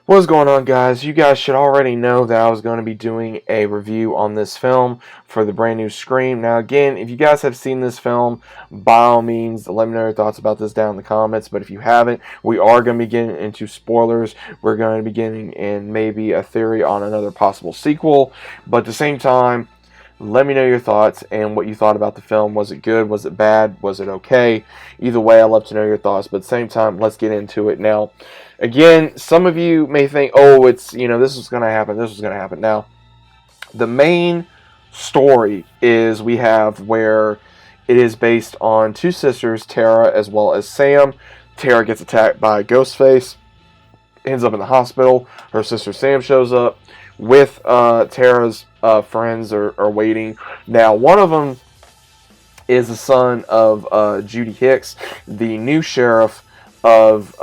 What's going on, guys? You guys should already know that I was going to be doing a review on this film for the brand new Scream. Now, again, if you guys have seen this film, by all means, let me know your thoughts about this down in the comments. But if you haven't, we are going to be getting into spoilers. We're going to be getting in maybe a theory on another possible sequel. But at the same time, let me know your thoughts and what you thought about the film. Was it good? Was it bad? Was it okay? Either way, I'd love to know your thoughts. But at the same time, let's get into it. Now, again, some of you may think, oh, this is going to happen. This is going to happen. Now, the main story is we have where it is based on two sisters, Tara as well as Sam. Tara gets attacked by Ghostface, ends up in the hospital. Her sister Sam shows up with Tara's friends are waiting. Now, one of them is the son of Judy Hicks, the new sheriff of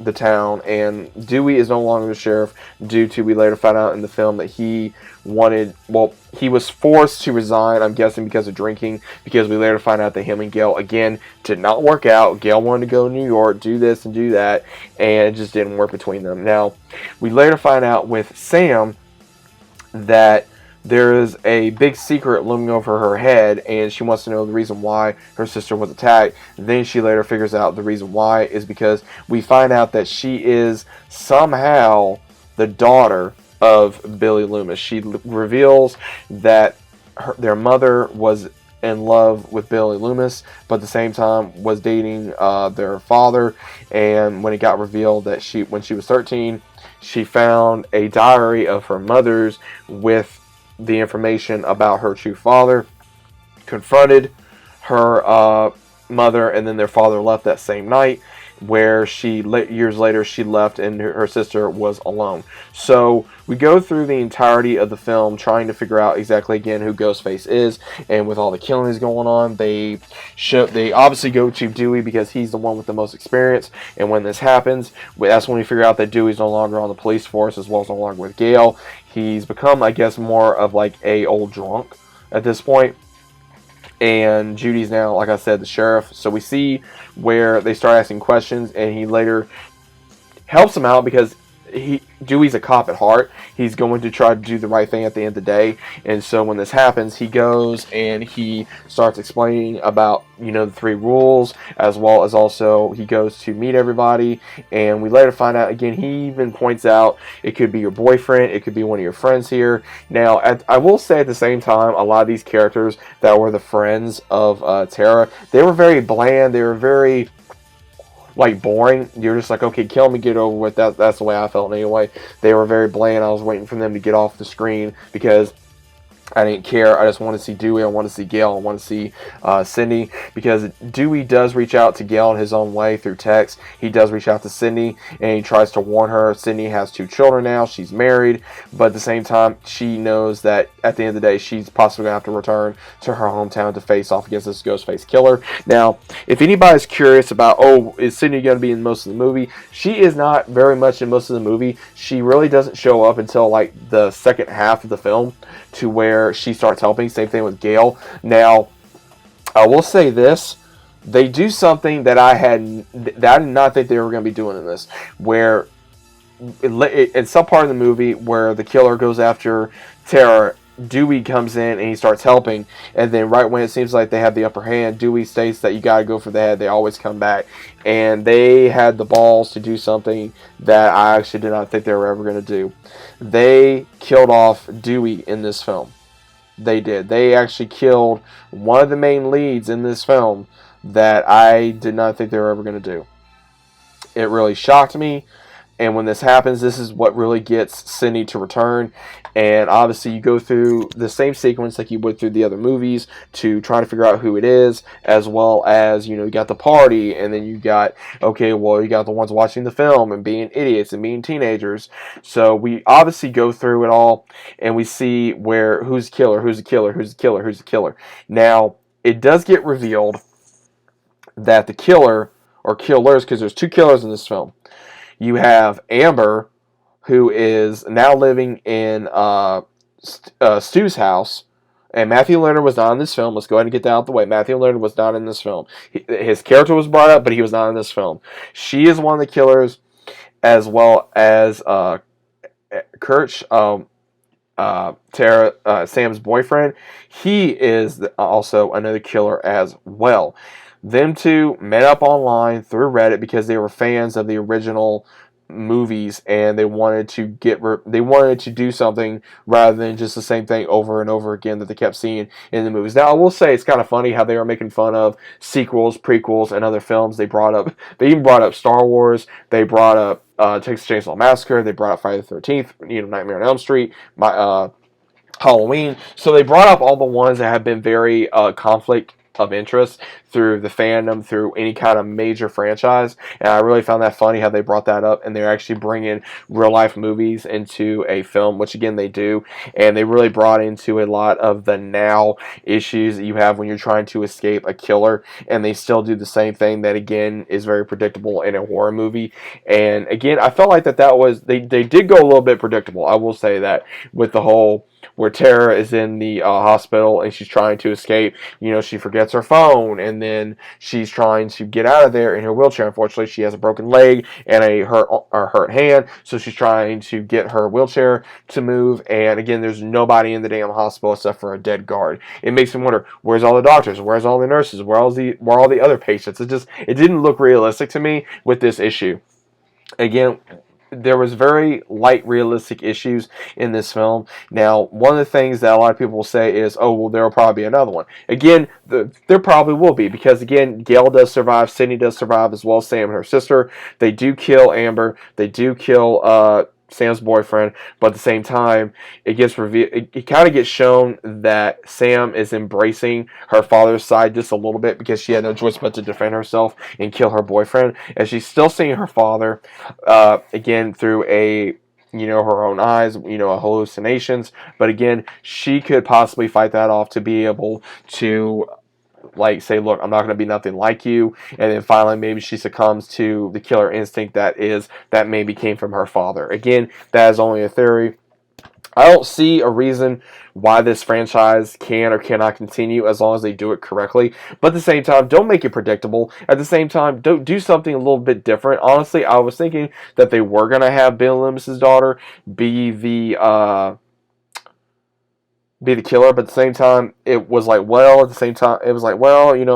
the town, and Dewey is no longer the sheriff due to, we later find out in the film, that he was forced to resign, I'm guessing because of drinking, because we later find out that him and Gail, again, did not work out. Gail wanted to go to New York, do this and do that, and it just didn't work between them. Now, we later find out with Sam that there is a big secret looming over her head, and she wants to know the reason why her sister was attacked. Then she later figures out the reason why is because we find out that she is somehow the daughter of Billy Loomis. She reveals that their mother was in love with Billy Loomis, but at the same time was dating their father. And when it got revealed that when she was 13, she found a diary of her mother's with the information about her true father, confronted her mother, and then their father left that same night, where years later she left and her sister was alone. So we go through the entirety of the film trying to figure out exactly, again, who Ghostface is, and with all the killings going on, they obviously go to Dewey because he's the one with the most experience. And when this happens, that's when we figure out that Dewey's no longer on the police force, as well as no longer with Gail. He's become, I guess, more of like a old drunk at this point. And Judy's now, like I said, the sheriff. So we see where they start asking questions, and he later helps them out because Dewey's a cop at heart. He's going to try to do the right thing at the end of the day. And so when this happens, he goes and he starts explaining about, the 3 rules, as well as also he goes to meet everybody. And we later find out, again, he even points out it could be your boyfriend, it could be one of your friends here. Now, I will say at the same time, a lot of these characters that were the friends of Tara, they were very bland. They were very boring. You're just like, okay, kill me, get over with. That's the way I felt anyway. They were very bland. I was waiting for them to get off the screen because I didn't care. I just want to see Dewey. I want to see Gail. I want to see Cindy, because Dewey does reach out to Gail in his own way through text. He does reach out to Cindy, and he tries to warn her. Cindy has 2 children now. She's married, but at the same time, she knows that at the end of the day, she's possibly going to have to return to her hometown to face off against this Ghostface killer. Now, if anybody's curious about, oh, is Cindy going to be in most of the movie? She is not very much in most of the movie. She really doesn't show up until like the second half of the film, to where she starts helping. Same thing with Gail. Now, I will say this. They do something that I did not think they were going to be doing in this, where in some part of the movie where the killer goes after Tara, Dewey comes in and he starts helping, and then right when it seems like they have the upper hand, Dewey states that you gotta go for the head. They always come back, and they had the balls to do something that I actually did not think they were ever going to do. They killed off Dewey in this film. They did. They actually killed one of the main leads in this film that I did not think they were ever going to do. It really shocked me. And when this happens, this is what really gets Cindy to return. And obviously, you go through the same sequence like you would through the other movies to try to figure out who it is, as well as, you got the party, and then you got, you got the ones watching the film and being idiots and being teenagers. So we obviously go through it all, and we see who's the killer, who's the killer, who's the killer, who's the killer. Now, it does get revealed that the killer, or killers, because there's 2 killers in this film. You have Amber, who is now living in Stu's house. And Matthew Leonard was not in this film. Let's go ahead and get that out of the way. Matthew Leonard was not in this film. His character was brought up, but he was not in this film. She is one of the killers. as well as Kirch, Sam's boyfriend. He is also another killer as well. Them two met up online through Reddit because they were fans of the original movies, and they wanted to do something rather than just the same thing over and over again that they kept seeing in the movies. Now, I will say it's kind of funny how they were making fun of sequels, prequels, and other films. They even brought up Star Wars. They brought up Texas Chainsaw Massacre. They brought up Friday the 13th, Nightmare on Elm Street, Halloween. So they brought up all the ones that have been very conflict of interest through the fandom, through any kind of major franchise. And I really found that funny how they brought that up, and they're actually bringing real life movies into a film, which again they do. And they really brought into a lot of the now issues that you have when you're trying to escape a killer, and they still do the same thing that again is very predictable in a horror movie. And again, I felt like that was they did go a little bit predictable. I will say that, with the whole where Tara is in the hospital and she's trying to escape. She forgets her phone, and then she's trying to get out of there in her wheelchair. Unfortunately, she has a broken leg and a hurt hand, so she's trying to get her wheelchair to move. And again, there's nobody in the damn hospital except for a dead guard. It makes me wonder, where's all the doctors? Where's all the nurses? Where are all the other patients? It didn't look realistic to me with this issue. Again, there was very light realistic issues in this film. Now, one of the things that a lot of people will say is, oh, well, there will probably be another one. Again, there probably will be, because again, Gail does survive, Sydney does survive, as well as Sam and her sister. They do kill Amber. They do kill Sam's boyfriend, but at the same time, it gets revealed. It kind of gets shown that Sam is embracing her father's side just a little bit, because she had no choice but to defend herself and kill her boyfriend, and she's still seeing her father again through her own eyes, hallucinations. But again, she could possibly fight that off to be able to say, look, I'm not going to be nothing like you. And then finally, maybe she succumbs to the killer instinct that maybe came from her father. Again, that is only a theory. I don't see a reason why this franchise can or cannot continue as long as they do it correctly. But at the same time, don't make it predictable. At the same time, don't do something a little bit different. Honestly, I was thinking that they were going to have Bill Loomis's daughter be the killer, but at the same time, it was like, well,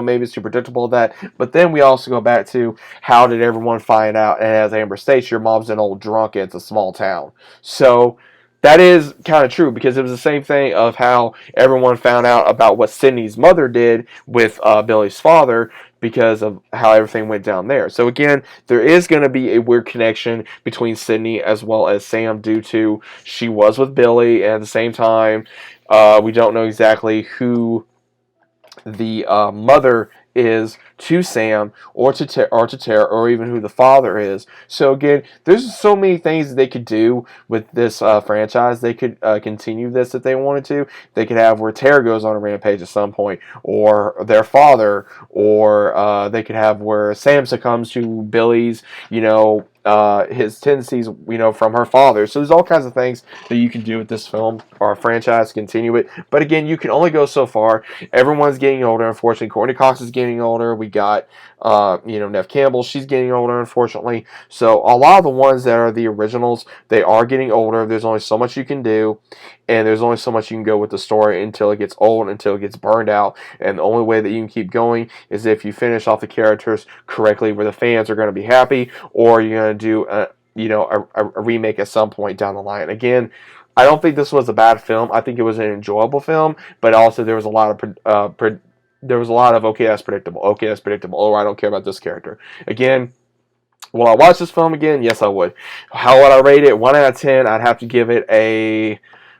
maybe it's too predictable that. But then we also go back to, how did everyone find out? And as Amber states, your mom's an old drunk and it's a small town. So that is kind of true, because it was the same thing of how everyone found out about what Sydney's mother did with Billy's father, because of how everything went down there. So again, there is going to be a weird connection between Sydney as well as Sam, due to she was with Billy, and at the same time, we don't know exactly who the mother is to Sam, or to Tara, or even who the father is. So again, there's so many things that they could do with this franchise. They could continue this if they wanted to. They could have where Tara goes on a rampage at some point, or their father, or they could have where Sam succumbs to Billy's, his tendencies, from her father. So there's all kinds of things that you can do with this film or a franchise, continue it. But again, you can only go so far. Everyone's getting older, unfortunately. Courtney Cox is getting older. We got, Neve Campbell. She's getting older, unfortunately. So a lot of the ones that are the originals, they are getting older. There's only so much you can do, and there's only so much you can go with the story until it gets old, until it gets burned out. And the only way that you can keep going is if you finish off the characters correctly, where the fans are going to be happy, or you're going to do a remake at some point down the line. Again, I don't think this was a bad film. I think it was an enjoyable film, but also there was a lot of okay, that's predictable. Okay, that's predictable. Oh, I don't care about this character. Again, will I watch this film again? Yes, I would. How would I rate it? 1 out of 10. I'd have to give it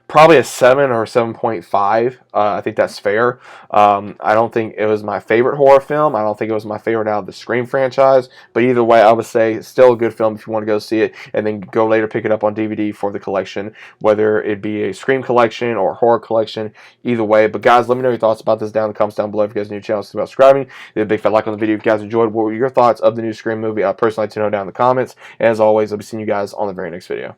probably a 7 or 7.5. I think that's fair. I don't think it was my favorite horror film. I don't think it was my favorite out of the Scream franchise. But either way, I would say it's still a good film if you want to go see it, and then go later pick it up on DVD for the collection, whether it be a Scream collection or a horror collection. Either way. But guys, let me know your thoughts about this down in the comments down below. If you guys are new to the channel, about subscribing. Leave a big fat like on the video if you guys enjoyed. What were your thoughts of the new Scream movie? I'd personally like to know down in the comments. And as always, I'll be seeing you guys on the very next video.